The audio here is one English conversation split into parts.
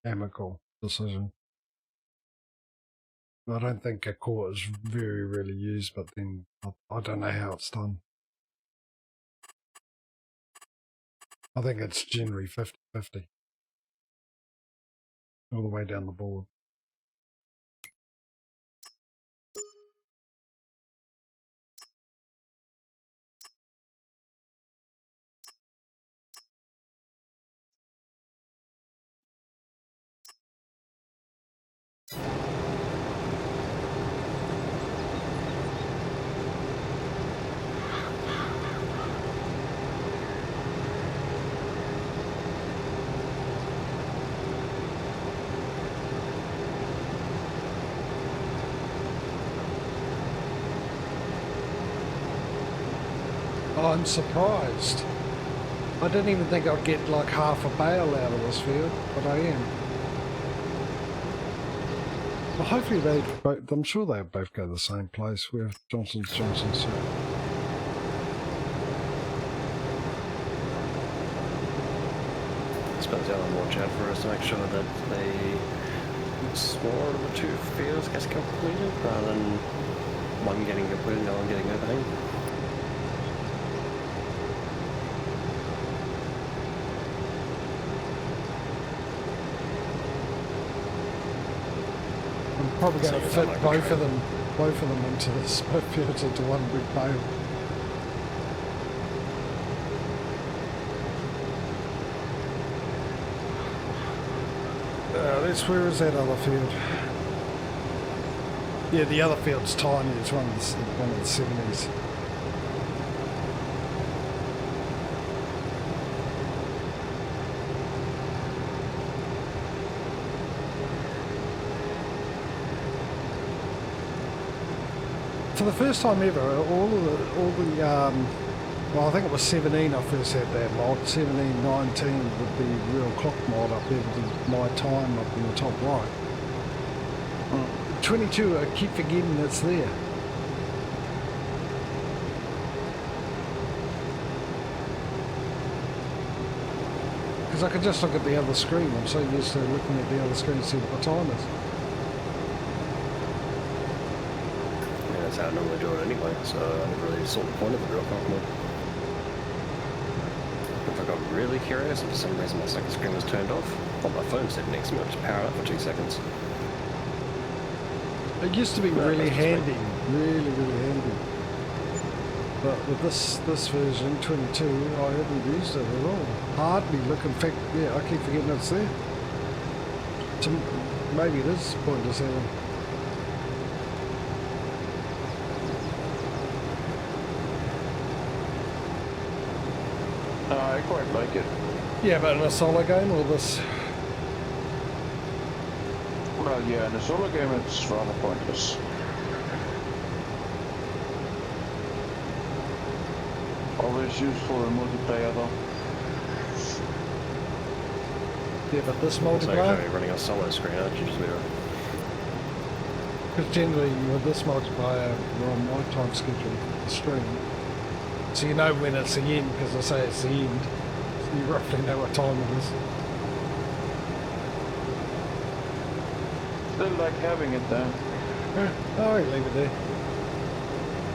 amicable decision. I don't think a court is very rarely used, but then I don't know how it's done. I think it's generally 50-50 all the way down the board. I'm surprised. I didn't even think I'd get like half a bale out of this field, but I am. Well, hopefully they both, I'm sure they both go to the same place where Johnson's. I suppose the other watch out for us to make sure that the smaller of the two fields gets completed rather than one getting completed and the other one getting overhang. Probably going to fit both of them into this field into one big bale. Where is that other field? Yeah, the other field's tiny. It's one of the 70s. For the first time ever, well, I think it was 17 I first had that mod. 17, 19 with the real clock mod up there with my time up in the top right. 22, I keep forgetting it's there. Because I can just look at the other screen. I'm so used to looking at the other screen to see what the time is. That's how I normally do it anyway, so I never really saw the point of the real clock mod. If I got really curious and for some reason my second screen was turned off, on my phone sitting next to me, I just power it up for 2 seconds. It used to be really handy, really handy. But with this version, 22, I haven't used it at all. Hardly look, in fact, yeah, I keep forgetting it's there. Maybe it is pointless having. I quite like it. Yeah, but in a solo game or this? Well, yeah, in a solo game it's rather pointless. Always useful in multiplayer though. Yeah, but this multiplayer? It's actually running a solo screen, aren't you? Just because generally with this multiplayer, we're on my time schedule, the stream. So you know when it's the end, because I say it's the end. So you roughly know what time it is. Still like having it there. Yeah, oh, you leave it there.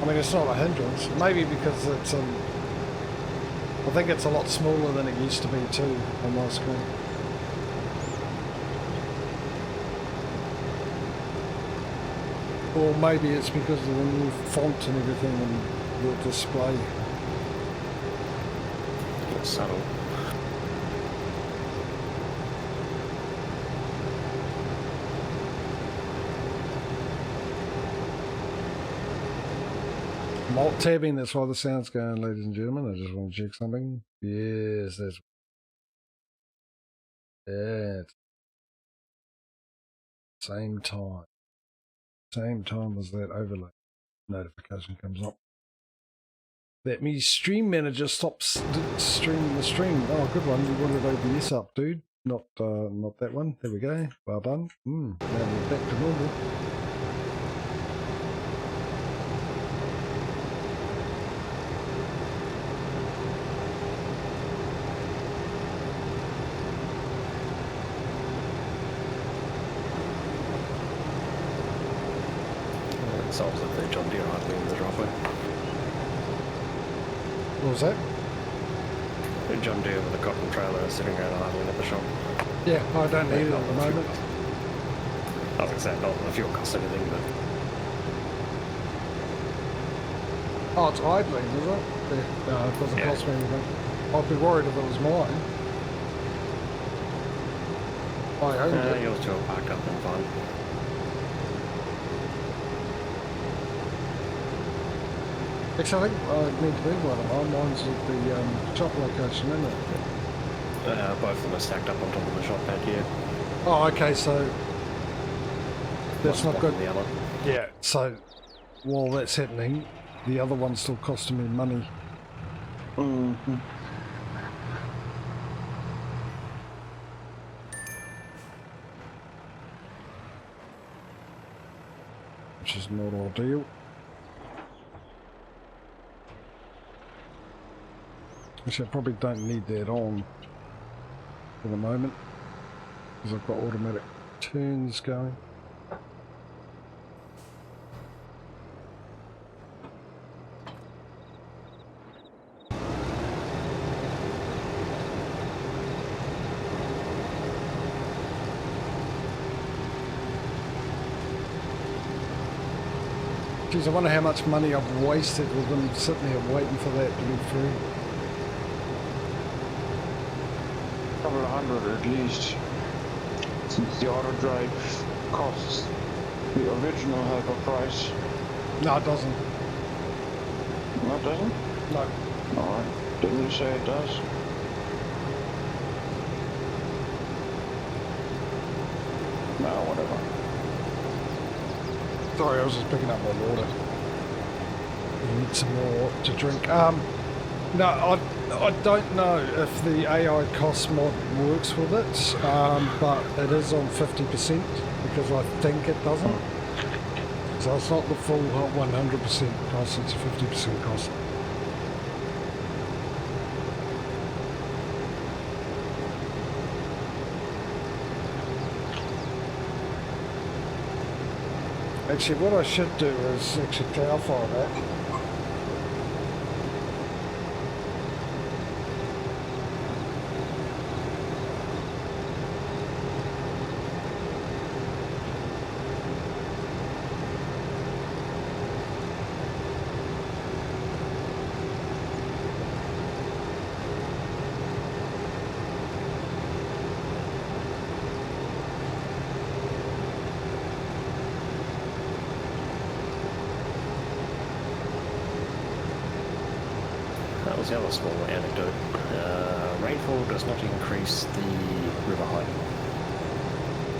I mean, it's not a hindrance. Maybe because it's I think it's a lot smaller than it used to be too on my screen. Or maybe it's because of the new font and everything and the display. it's subtle. Malt tabbing, that's why the sound's going, ladies and gentlemen. I just want to check something. Yes, that's... Yeah. Same time. Same time as that overlay notification comes up. That means Stream Manager stops streaming the stream. Oh, good one. You wanted OBS up, dude. Not that one. There we go. Well done. Now we're back to normal. themselves if they're John Deere idling in the driveway. What was that? A John Deere with a cotton trailer sitting around idling at the shop. Yeah, I don't need it Not at the the fuel moment. cost. I was going to say, not the fuel cost anything, but Oh, it's idling, is it? Yeah, no, it doesn't Yeah. cost me anything. I'd be worried if it was mine. I owned it. yours two are parked up and fine. Actually, I think I need to be one of mine. Mine's at the shop location, isn't it? Both of them are stacked up on top of the shop pad here. Oh, okay, so that's One's not good. blocking the other. Yeah, so while that's happening, the other one's still costing me money. Mm-hmm. Which is not ideal. Actually, I probably don't need that on for the moment because I've got automatic turns going. Geez, I wonder how much money I've wasted with them sitting there waiting for that to be free. Couple of hundred at least. Since the auto drive costs the original helper price. No, it doesn't. No, it doesn't? No. Alright. Didn't you say it does? No, whatever. Sorry, I was just picking up my water. I need some more to drink. No, I don't know if the AI cost mod works with it, but it is on 50% because I think it doesn't. So it's not the full 100% cost, it's a 50% cost. Actually, what I should do is actually clarify that. That was the other small anecdote. Rainfall does not increase the river height.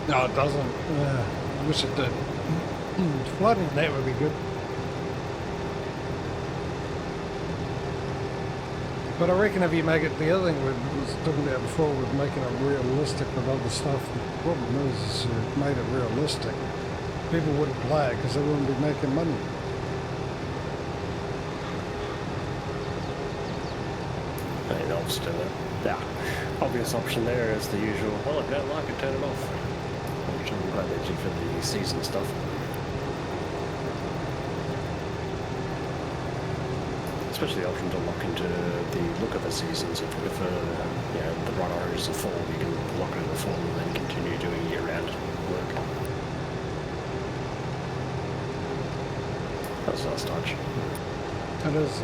No, it doesn't. I wish it did. Flooding, that would be good. But I reckon if you make it, the other thing we was talking about before with making it realistic with other stuff, the problem is if you made it realistic, people wouldn't play it because they wouldn't be making money. I mean, obviously, the obvious option there is the usual, well, if you don't like it, turn it off. Which I'm glad they do for the season stuff. Especially the option to lock into the look of the seasons. If you know, the bright orange is the fall, you can lock it in the fall and then continue doing year-round work. That's a nice touch. It is,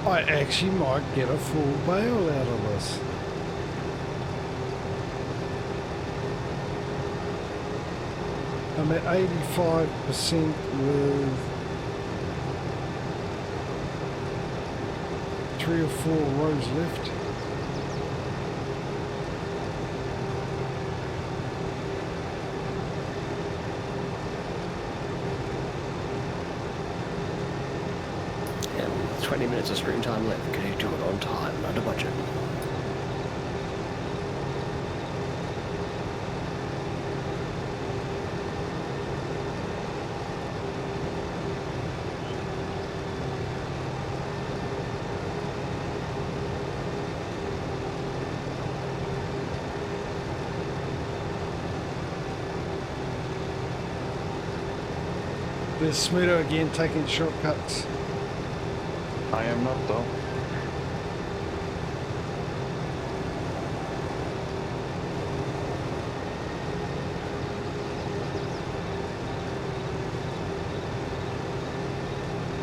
I actually might get a full bale out of this. I'm at 85% with 3 or 4 rows left. And 20 minutes of screen time left. Can you do it on time, under budget? There's Smudo again taking shortcuts. I am not though.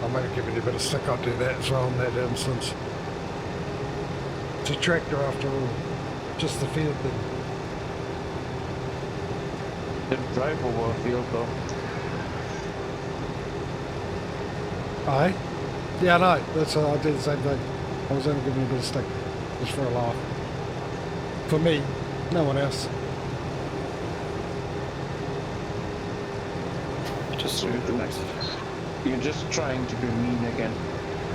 I'm going to give it a bit of stick. I'll do that as well in that instance. It's a tractor after all. Just the field thing. Didn't drive over a field though. Aye? Yeah, I know. That's I did the same thing. I was only giving you a bit of stick. Just for a laugh. For me. No one else. Just You're just trying to be mean again.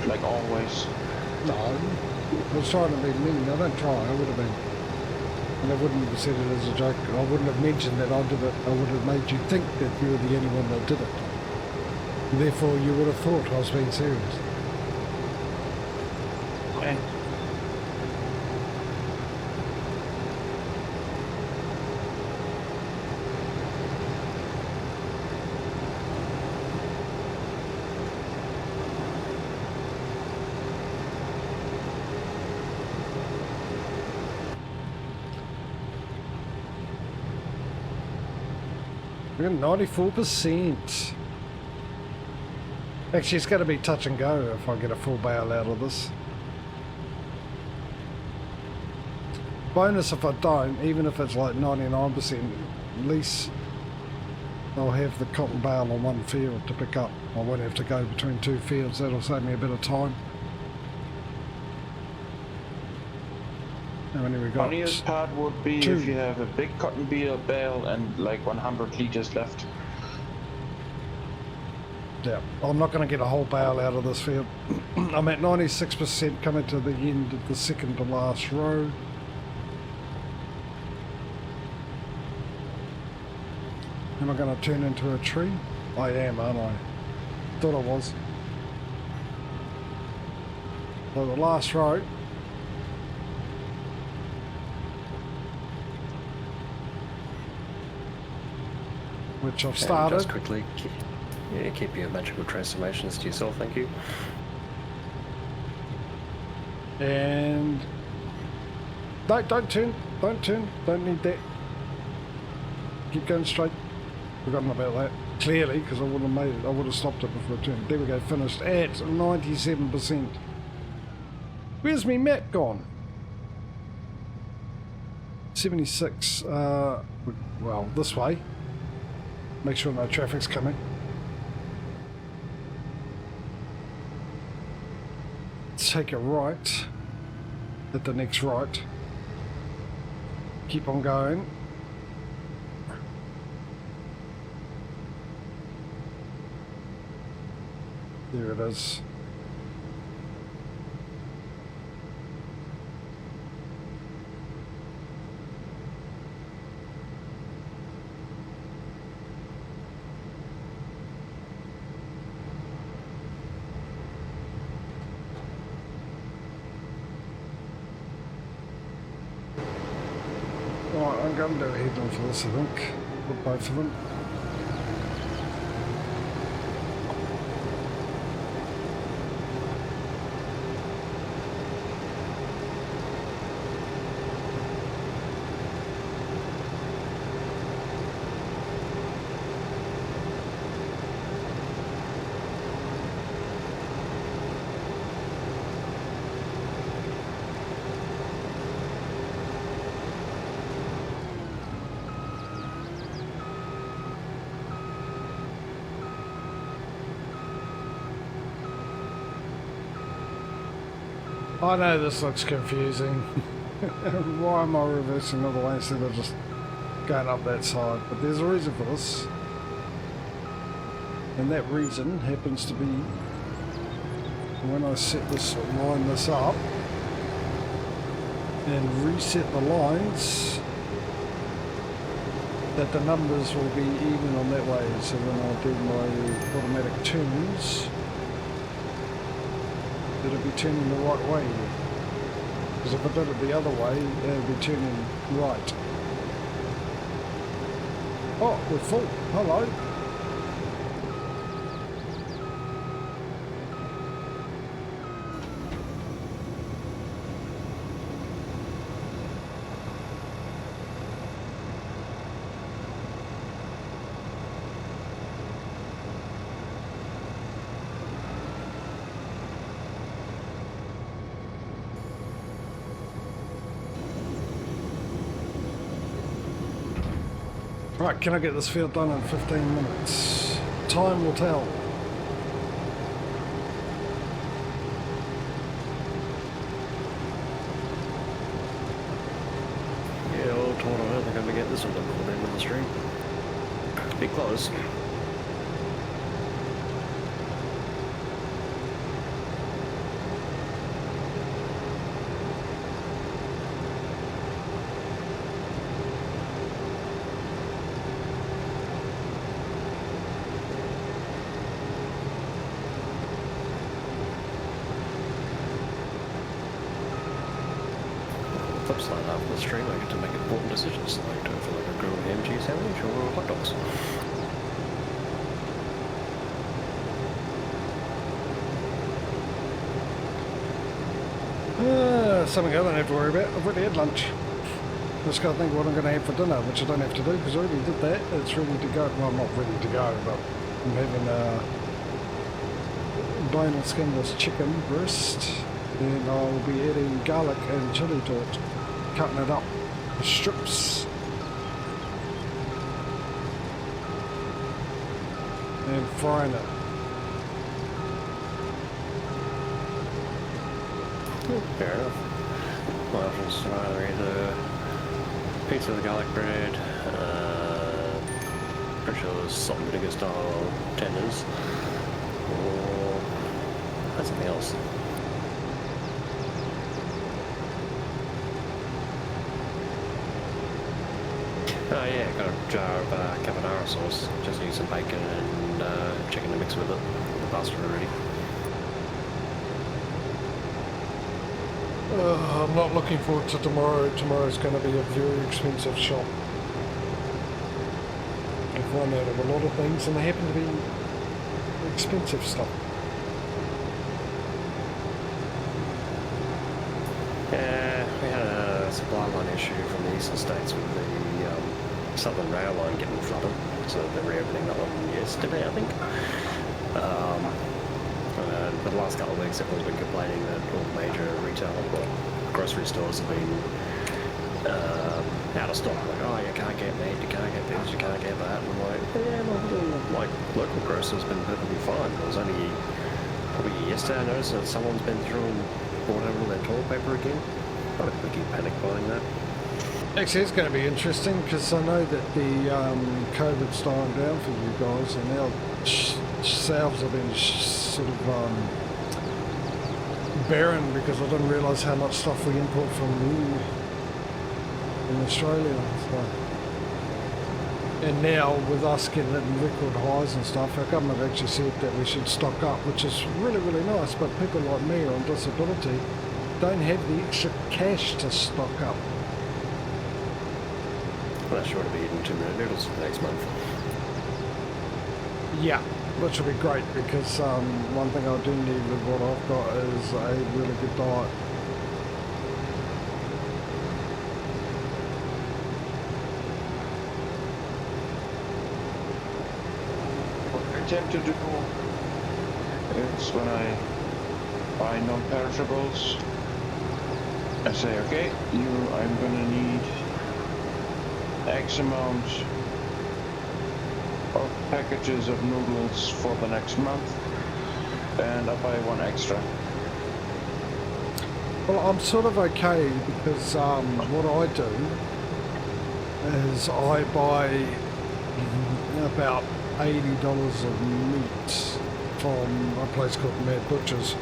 Like always. No. I was trying to be mean. I don't try. I would have been. And I wouldn't have said it as a joke. I wouldn't have mentioned that I did it. I would have made you think that you were the only one that did it. Therefore, you would have thought I was being serious. Okay. We're at 94%. Actually, it's going to be touch and go if I get a full bail out of this. Bonus if I don't, even if it's like 99%, at least I'll have the cotton bale on one field to pick up. I won't have to go between two fields. That'll save me a bit of time. How many we got? Funniest part would be Two. if you have a big cotton bale and like 100 liters left. Yeah, I'm not going to get a whole bale out of this field. I'm at 96% coming to the end of the second to last row. Am I going to turn into a tree? I am, aren't I? Thought I was. So the last row. Which I've started. Just quickly, keep your magical transformations to yourself, thank you. And don't turn, don't need that. Keep going straight. Forgotten about that. Clearly, because I would have made it, I would have stopped it before I turned. There we go, finished at 97%. Where's me map gone? 76, well, this way. Make sure no traffic's coming. Let's take a right at the next right. Keep on going. There it is. Right, I'm going to do a head on for this, I think. With both of them. I know this looks confusing. Why am I reversing all the way instead of just going up that side? But there's a reason for this. And that reason happens to be when I set this, line this up and reset the lines, that the numbers will be even on that way. So when I do my automatic turns, it'll be turning the right way. Because if I did it the other way, it'll be turning right. Oh, we're full. Hello. Right, can I get this field done in 15 minutes? Time will tell. Yeah, all told, I don't think I'm gonna get this one done before the end of the stream. Be close. Flip side after the stream, I get to make important decisions like do I feel like a grilled ham cheese sandwich or hot dogs. Something I don't have to worry about. I've already had lunch. Just got to think what I'm going to have for dinner, which I don't have to do because I already did that. It's ready to go. Well, not ready to go, but I'm having boneless skinless chicken breast, and I'll be adding garlic and chili to it, cutting it up in strips, and frying it. Fair enough. My options are either pizza with garlic bread, pretty sure there's salt and vinegar style tenders, or that's something else. Oh yeah, got a jar of carbonara sauce. Just need some bacon and chicken to mix with it. The pasta already. I'm not looking forward to tomorrow. Tomorrow's going to be a very expensive shop. I've run out of a lot of things and they happen to be expensive stuff. Yeah, we had a supply line issue from the eastern states with the southern rail line getting flooded, so they're reopening that one yesterday, I think. For the last couple of weeks, everyone's been complaining that all major retail, well, grocery stores have been out of stock. Like, oh, you can't get meat, you can't get this, you can't get that. And I'm like, yeah, my local grocer's been perfectly fine. It was only probably yesterday I noticed that someone's been through and bought over all their toilet paper again. I don't think you panic buying that. Actually, it's going to be interesting because I know that the COVID's dying down for you guys, and our sales have been sort of barren because I didn't realise how much stuff we import from you in Australia. So. And now, with us getting it in record highs and stuff, our government actually said that we should stock up, which is really, really nice, but people like me on disability don't have the extra cash to stock up. Well, that's sure to be eating 2-minute noodles for the next month. Yeah, which will be great because one thing I do need with what I've got is a really good diet. What I tend to do is when I buy non-perishables, I say, okay, I'm gonna need X amount of packages of noodles for the next month, and I buy one extra. Well, I'm sort of okay because what I do is I buy about $80 of meat from a place called Mad Butchers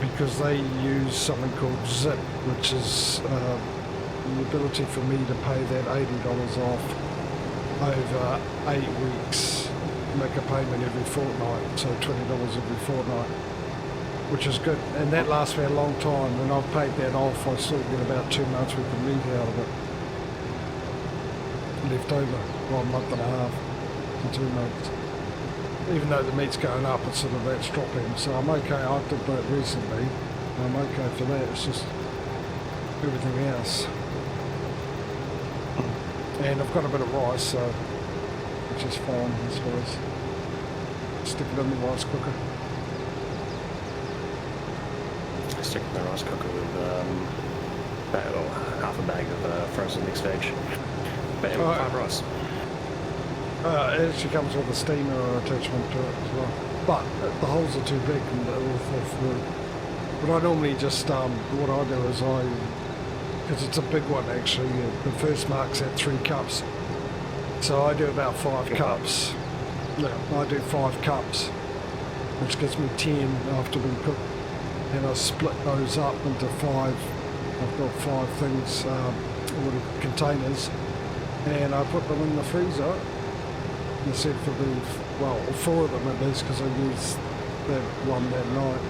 because they use something called Zip, which is the ability for me to pay that $80 off over 8 weeks, make a payment every fortnight, so $20 every fortnight, which is good, and that lasts me a long time. When I've paid that off, I still get about 2 months worth of meat out of it left over, well, a month and a half to 2 months. Even though the meat's going up, it's sort of that's dropping, so I'm okay. I did that recently, I'm okay for that. It's just everything else. And I've got a bit of rice, so which is fine, I suppose. Stick it in the rice cooker. I stick in the rice cooker with half a bag of frozen mixed veg. Bam, 5 rice. It actually comes with a steamer attachment to it as well. But the holes are too big and it will fall through. But I normally just, what I do is because it's a big one actually, the first mark's at 3 cups. So I do about 5 cups. No, I do 5 cups, which gives me 10 after being cooked. And I split those up into 5. I've got 5 things, little containers, and I put them in the freezer. Instead for well, 4 of them at least, because I used that one that night.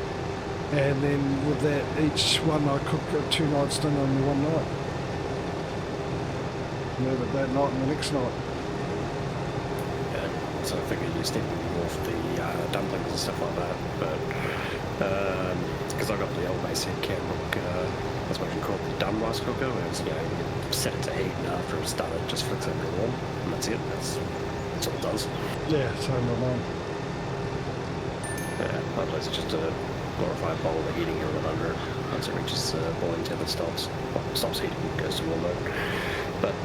And then with that, each one I cook 2 nights dinner in one night. And have it that night and the next night. Yeah, so I figured you steam more for the dumplings and stuff like that, but because I got the old basic Campbell, that's what you call it, the dumb rice cooker, where it's, you set it to heat and after it's done it just flicks over warm, and that's it. That's all it does. Yeah, same with mine. Yeah, otherwise it's just a glorified bowl of heating unit under it. Once it reaches boiling temp, it stops. Well, stops heating, goes to warm mode. But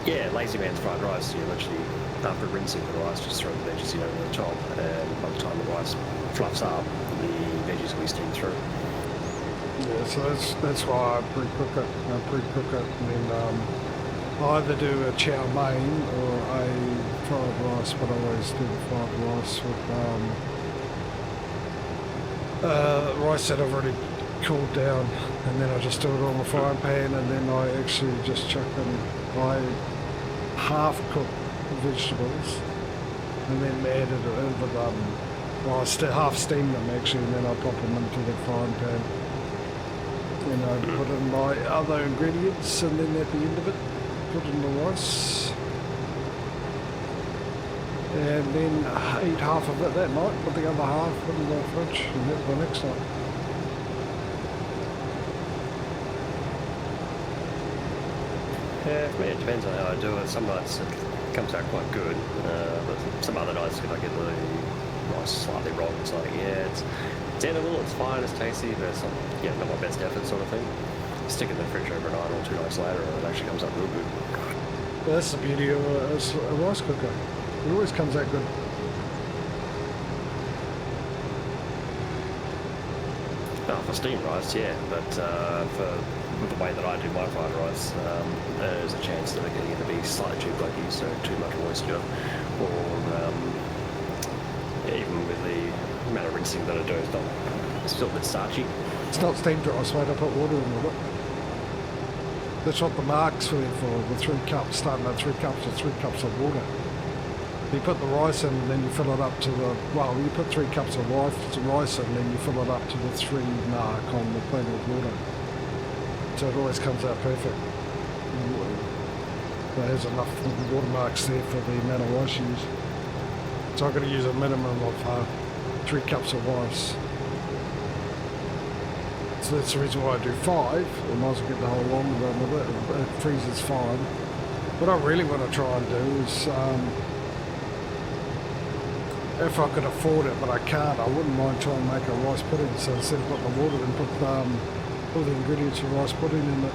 yeah, lazy man's fried rice. You literally, after rinsing the rice, just throw the veggies in over the top, and by the time the rice fluffs up, the veggies will be steamed through. Yeah, so that's why I pre-cook it. And then I either do a chow mein or a fried rice, but I always do the fried rice with rice that I've already cooled down, and then I just do it on the frying pan, and then I actually just chuck in, I half cook the vegetables, and then add it with well, I half steam them actually, and then I pop them into the frying pan. Then I put in my other ingredients, and then at the end of it, put in the rice. And then eat half of it that night, put the other half in the fridge, and have it the next night. Yeah, for me it depends on how I do it. Some nights it comes out quite good, but some other nights if I get the rice slightly wrong, it's like, yeah, it's edible, it's fine, it's tasty, but it's not, not my best effort sort of thing. Stick it in the fridge overnight or 2 nights later and it actually comes out real good. Well, that's the beauty of a rice cooker. It always comes out good. No, for steamed rice, yeah, but for the way that I do my fried rice, there's a chance that it can either be slightly too blocky, so too much moisture, or even with the amount of rinsing that I do, it's still a bit starchy. It's not steamed rice, mate. I put water in with it. That's what the mark's for, the 3 cups, starting at 3 cups or 3 cups of water. You put the rice in and then you fill it up to the, well, you put 3 cups of rice in and then you fill it up to the 3 mark on the plate of water. So it always comes out perfect. There's enough watermarks there for the amount of rice you use. So I've got to use a minimum of 3 cups of rice. So that's the reason why I do 5. I might as well get the whole long run with it. It freezes fine. What I really want to try and do is, if I could afford it, but I can't, I wouldn't mind trying to make a rice pudding. So instead of putting the water in, put all the ingredients of rice pudding in it.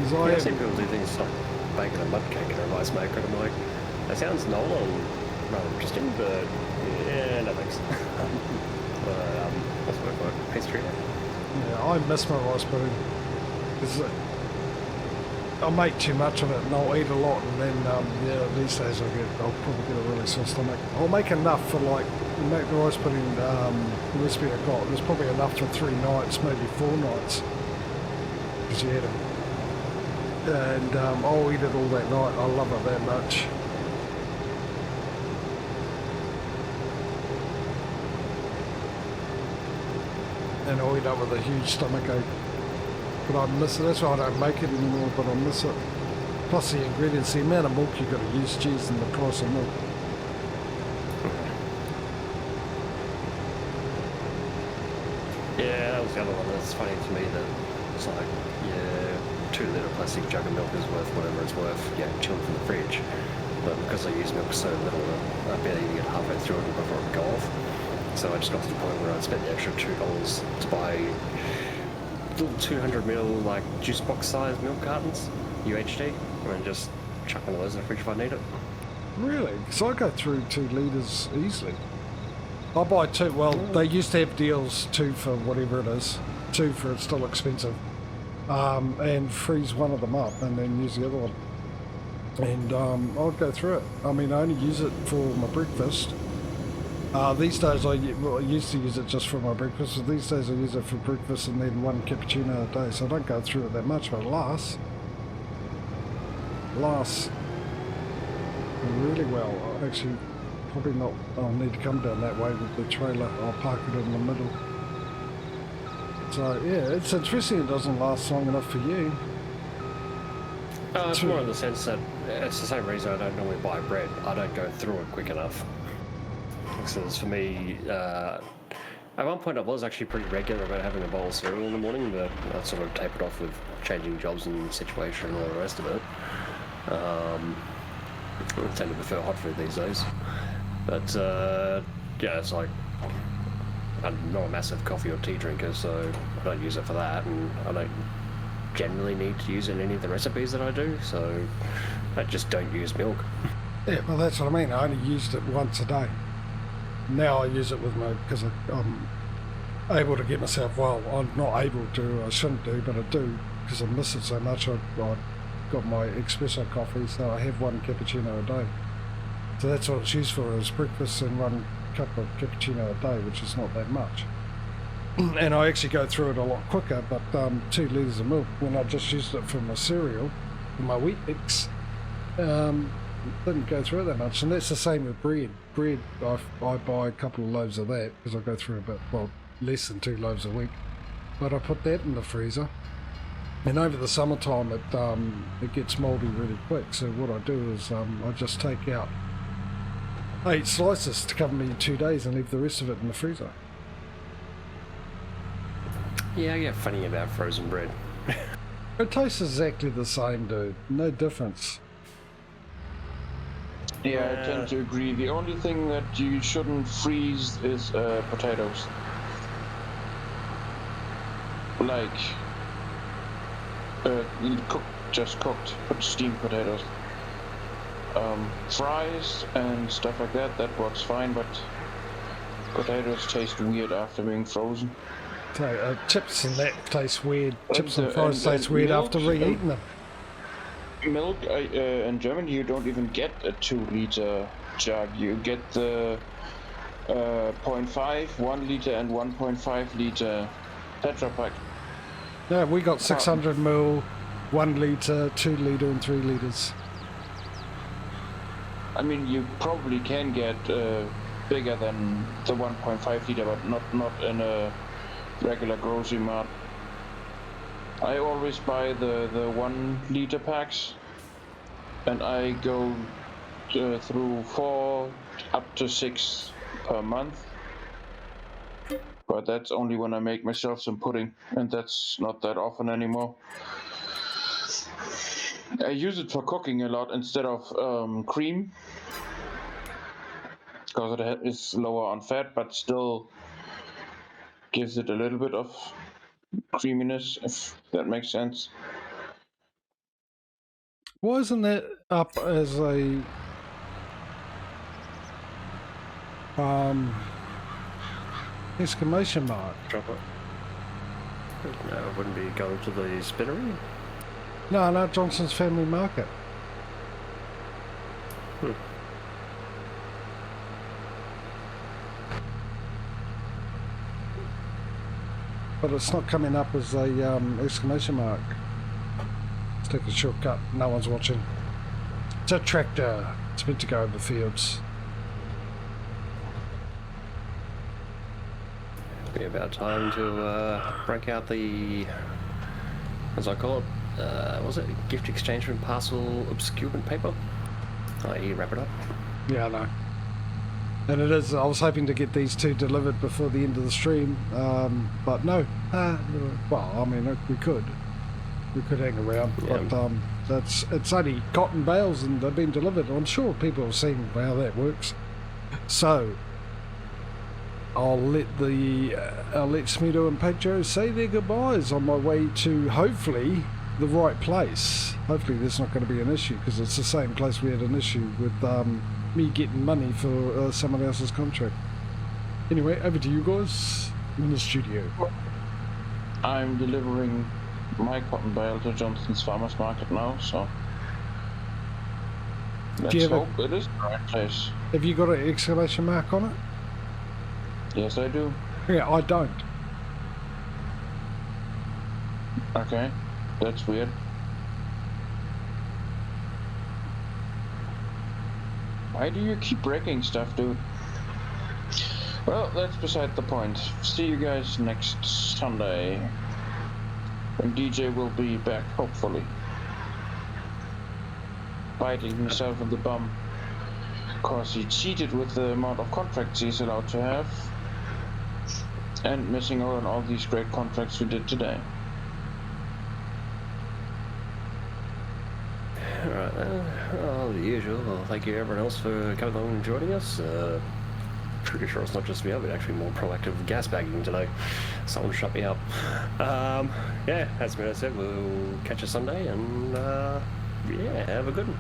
I've seen people do things like baking a mud cake in a rice maker, and I'm like, that sounds novel and rather interesting, but yeah, no thanks. What's the word? Pastry? Yeah, I miss my rice pudding. I'll make too much of it and I'll eat a lot, and then these days I'll probably get a really sore stomach. I'll make enough for make the rice pudding recipe I got. There's probably enough for 3 nights, maybe 4 nights. Because you had it. And I'll eat it all that night. I love it that much. And I'll eat up with a huge stomach ache. But I miss it. That's why I don't make it anymore, but I miss it. Plus the ingredients, the amount of milk you've got to use, cheese, and the price of milk. Yeah, that was the other one. It's funny to me that it's like, 2-litre plastic jug of milk is worth whatever it's worth, chilling from the fridge. But because I use milk so little, I barely even get halfway through it before it go off. So I just got to the point where I'd spent the extra $2 to buy little 200ml like juice box size milk cartons, UHT, and just chuck one of those in the fridge if I need it. Really? Because I go through 2 litres easily. I buy 2. Well, they used to have deals 2 for whatever it is. 2 for it's still expensive. And freeze one of them up and then use the other one. And I'd go through it. I mean, I only use it for my breakfast. These days I used to use it just for my breakfast. So these days I use it for breakfast and then 1 cappuccino a day. So I don't go through it that much, but it lasts really well. Actually, probably not. I'll need to come down that way with the trailer. I'll park it in the middle. So yeah, it's interesting it doesn't last long enough for you. It's more in the sense that it's the same reason I don't normally buy bread. I don't go through it quick enough. Because for me, at one point I was actually pretty regular about having a bowl of cereal in the morning, but I sort of tapered off with changing jobs and situation and all the rest of it. I tend to prefer hot food these days. But yeah, it's like I'm not a massive coffee or tea drinker, so I don't use it for that, and I don't generally need to use it in any of the recipes that I do, so I just don't use milk. Yeah, well that's what I mean. I only used it once a day. Now I use it with my, because I'm able to get myself, well, I'm not able to, I shouldn't do, but I do, because I miss it so much. I got my espresso coffee, so I have 1 cappuccino a day. So that's what it's used for, is breakfast and 1 cup of cappuccino a day, which is not that much. And I actually go through it a lot quicker, but 2 litres of milk, when I just used it for my cereal, for my wheat mix, didn't go through it that much. And that's the same with bread. Bread, I buy a couple of loaves of that, because I go through about, well, less than 2 loaves a week. But I put that in the freezer. And over the summertime, it gets mouldy really quick. So what I do is I just take out 8 slices to cover me 2 days and leave the rest of it in the freezer. Yeah, I get funny about frozen bread. It tastes exactly the same, dude. No difference. Yeah, I tend to agree. The only thing that you shouldn't freeze is potatoes. Like, just cooked, but steamed potatoes. Fries and stuff like that, that works fine, but potatoes taste weird after being frozen. So, chips and that taste weird. Chips and fries taste weird after reheating them. Milk, in Germany you don't even get a 2-liter jug. You get the 0.5, 1 liter and 1.5 liter Tetra Pak. Yeah, we got 600ml, 1 litre, 2 litre and 3 litres. I mean, you probably can get bigger than the 1.5 liter, but not in a regular grocery mart. I always buy the 1 liter packs, and I go through 4 up to 6 per month. But that's only when I make myself some pudding, and that's not that often anymore. I use it for cooking a lot instead of cream, because it is lower on fat, but still gives it a little bit of creaminess, if that makes sense. Why isn't that up as a exclamation mark? Drop it. No, it wouldn't be going to the spinnery. No, Johnson's Family Market. But it's not coming up as a exclamation mark. Let's take a shortcut. No one's watching. It's a tractor. It's meant to go over fields. Be about time to break out the, as I call it, was it gift exchange and parcel obscurement paper? I.e. wrap it up. Yeah, I know. And it is, I was hoping to get these 2 delivered before the end of the stream, but no. Well, I mean, we could hang around, Yeah. but it's only cotton bales and they've been delivered. I'm sure people have seen how that works. So, I'll let Smedo and Patrio say their goodbyes on my way to hopefully the right place. Hopefully there's not going to be an issue, because it's the same place we had an issue with me getting money for someone else's contract. Anyway, over to you guys in the studio. I'm delivering my cotton bale to Johnson's Farmers Market now, so let's hope it is the right place. Have you got an exclamation mark on it? Yes, I do. Yeah, I don't. Okay, that's weird. Why do you keep breaking stuff, dude? Well, that's beside the point. See you guys next Sunday, when DJ will be back, hopefully. Biting himself in the bum, because he cheated with the amount of contracts he's allowed to have, and missing out on all these great contracts we did today. Alright, well, the usual. Well, thank you everyone else for coming along and joining us. Pretty sure it's not just me, I've been actually more proactive with gas bagging today. Someone shut me up. Yeah, as I said, we'll catch you Sunday, and yeah, have a good one.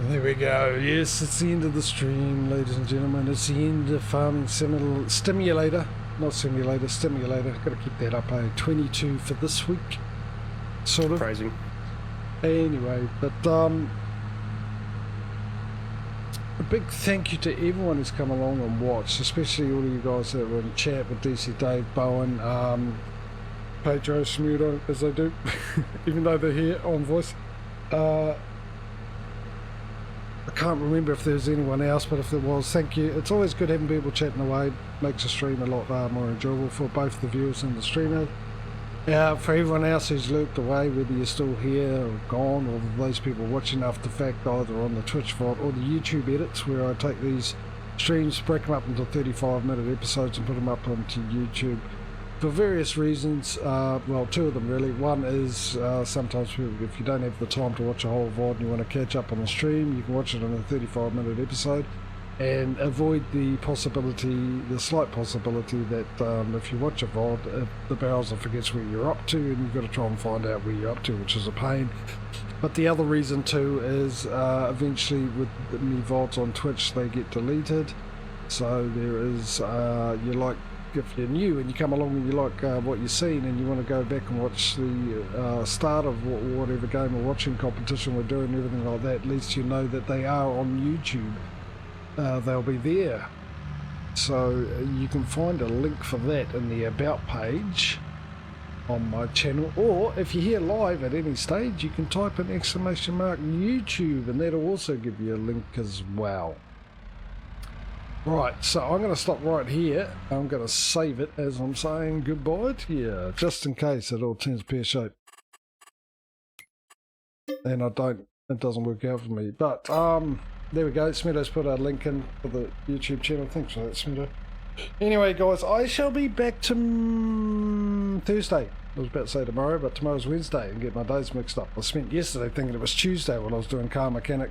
There we go. Yes, it's the end of the stream, ladies and gentlemen. It's the end of Farming Stimulator. Not Simulator, Stimulator. Got to keep that up, 22 for this week. Sort of. Phrasing. Anyway, but a big thank you to everyone who's come along and watched, especially all of you guys that were in chat with DC Dave, Bowen, Patrio, Smudo, as they do, even though they're here on voice. I can't remember if there's anyone else, but if there was, thank you. It's always good having people chatting away. Makes the stream a lot more enjoyable for both the viewers and the streamer. For everyone else who's lurked away, whether you're still here or gone, or those people watching after the fact, either on the Twitch VOD or the YouTube edits, where I take these streams, break them up into 35-minute episodes and put them up onto YouTube for various reasons. Well, two of them really. One is sometimes people, if you don't have the time to watch a whole VOD and you want to catch up on the stream, you can watch it in a 35-minute episode and avoid the possibility, the slight possibility that if you watch a VOD, the browser forgets where you're up to and you've got to try and find out where you're up to, which is a pain. But the other reason too is eventually with the new VODs on Twitch, they get deleted. So there is, if you're new and you come along and you like what you've seen and you want to go back and watch the start of whatever game or watching competition we're doing, everything like that, at least you know that they are on YouTube. They'll be there, so you can find a link for that in the About page on my channel, or if you're here live at any stage, you can type in !YouTube and that'll also give you a link as well. Right, so I'm going to stop right here. I'm going to save it as I'm saying goodbye to you, just in case it all turns pear-shaped and it doesn't work out for me, but there we go. Smedo's put a link in for the YouTube channel. Thanks for that, Smedo. Anyway, guys, I shall be back to Thursday. I was about to say tomorrow, but tomorrow's Wednesday and get my days mixed up. I spent yesterday thinking it was Tuesday when I was doing Car Mechanic.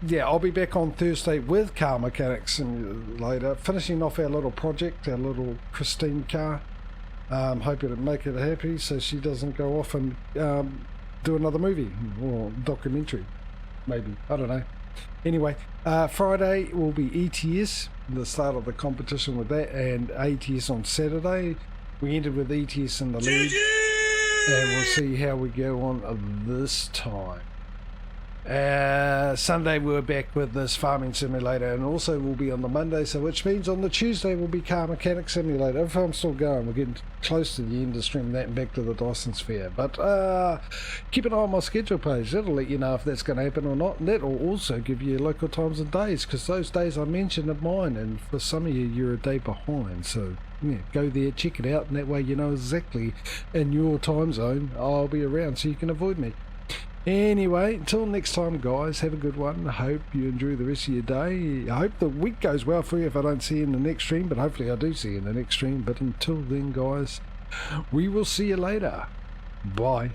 Yeah, I'll be back on Thursday with Car Mechanics and later, finishing off our little project, our little Christine car. Hoping to make her happy so she doesn't go off and do another movie or documentary, maybe, I don't know. Anyway, Friday will be ETS, the start of the competition with that, and ATS on Saturday. We ended with ETS in the lead, and we'll see how we go on this time. Sunday we're back with this Farming Simulator, and also we'll be on the Monday, so which means on the Tuesday will be Car Mechanic Simulator. If I'm still going, we're getting close to the end of stream that and back to the Dyson Sphere. But keep an eye on my schedule page, that'll let you know if that's going to happen or not, and that'll also give you local times and days, because those days I mentioned are mine, and for some of you you're a day behind, so yeah, go there, check it out, and that way you know exactly in your time zone I'll be around so you can avoid me. Anyway, until next time, guys, have a good one. I hope you enjoy the rest of your day. I hope the week goes well for you if I don't see you in the next stream, but hopefully I do see you in the next stream. But until then, guys, we will see you later. Bye.